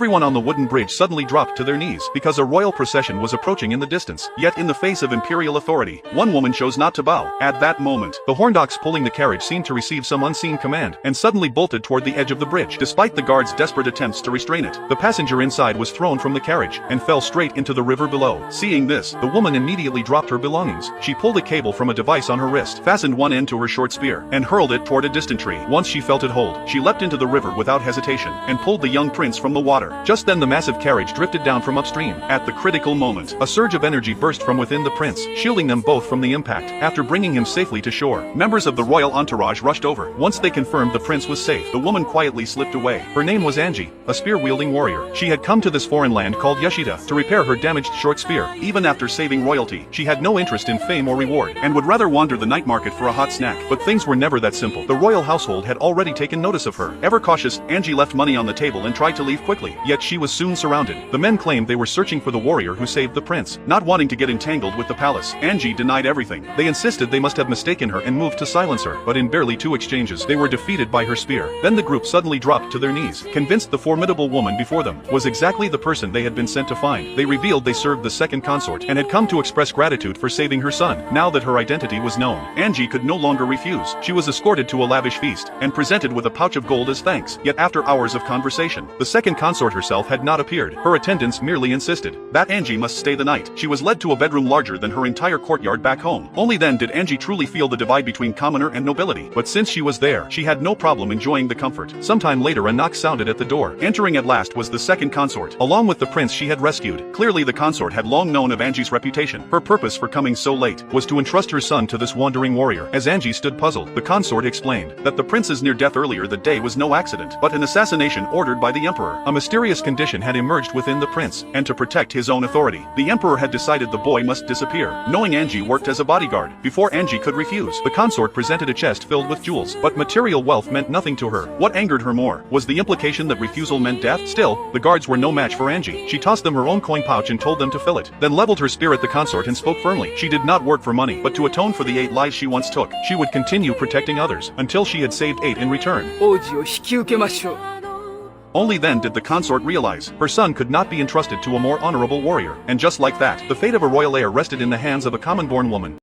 Everyone on the wooden bridge suddenly dropped to their knees because a royal procession was approaching in the distance. Yet in the face of imperial authority, one woman chose not to bow. At that moment, the horndogs pulling the carriage seemed to receive some unseen command and suddenly bolted toward the edge of the bridge. Despite the guards' desperate attempts to restrain it, the passenger inside was thrown from the carriage and fell straight into the river below. Seeing this, the woman immediately dropped her belongings. She pulled a cable from a device on her wrist, fastened one end to her short spear, and hurled it toward a distant tree. Once she felt it hold, she leapt into the river without hesitation and pulled the young prince from the water. Just then the massive carriage drifted down from upstream. At the critical moment, a surge of energy burst from within the prince, shielding them both from the impact. After bringing him safely to shore, members of the royal entourage rushed over. Once they confirmed the prince was safe, the woman quietly slipped away. Her name was Angie, a spear-wielding warrior. She had come to this foreign land called Yashida to repair her damaged short spear. Even after saving royalty, she had no interest in fame or reward, and would rather wander the night market for a hot snack. But things were never that simple. The royal household had already taken notice of her. Ever cautious, Angie left money on the table and tried to leave quickly. Yet she was soon surrounded. The men claimed they were searching for the warrior who saved the prince. Not wanting to get entangled with the palace, Angie denied everything. They insisted they must have mistaken her and moved to silence her. But in barely 2 exchanges, they were defeated by her spear. Then the group suddenly dropped to their knees, convinced the formidable woman before them was exactly the person they had been sent to find. They revealed they served the second consort and had come to express gratitude for saving her son. Now that her identity was known, Angie could no longer refuse. She was escorted to a lavish feast and presented with a pouch of gold as thanks. Yet after hours of conversation, the second consort herself had not appeared. Her attendants merely insisted that Angie must stay the night. She was led to a bedroom larger than her entire courtyard back home. Only then did Angie truly feel the divide between commoner and nobility. But since she was there, she had no problem enjoying the comfort. Sometime later a knock sounded at the door. Entering at last was the second consort, along with the prince she had rescued. Clearly the consort had long known of Angie's reputation. Her purpose for coming so late was to entrust her son to this wandering warrior. As Angie stood puzzled, the consort explained that the prince's near death earlier that day was no accident, but an assassination ordered by the emperor. A mysterious condition had emerged within the prince, and to protect his own authority, the emperor had decided the boy must disappear. Knowing Angie worked as a bodyguard, before Angie could refuse, the consort presented a chest filled with jewels, but material wealth meant nothing to her. What angered her more was the implication that refusal meant death. Still, the guards were no match for Angie. She tossed them her own coin pouch and told them to fill it, then leveled her spear at the consort and spoke firmly. She did not work for money, but to atone for the 8 lives she once took. She would continue protecting others until she had saved 8 in return. Only then did the consort realize her son could not be entrusted to a more honorable warrior. And just like that, the fate of a royal heir rested in the hands of a common-born woman.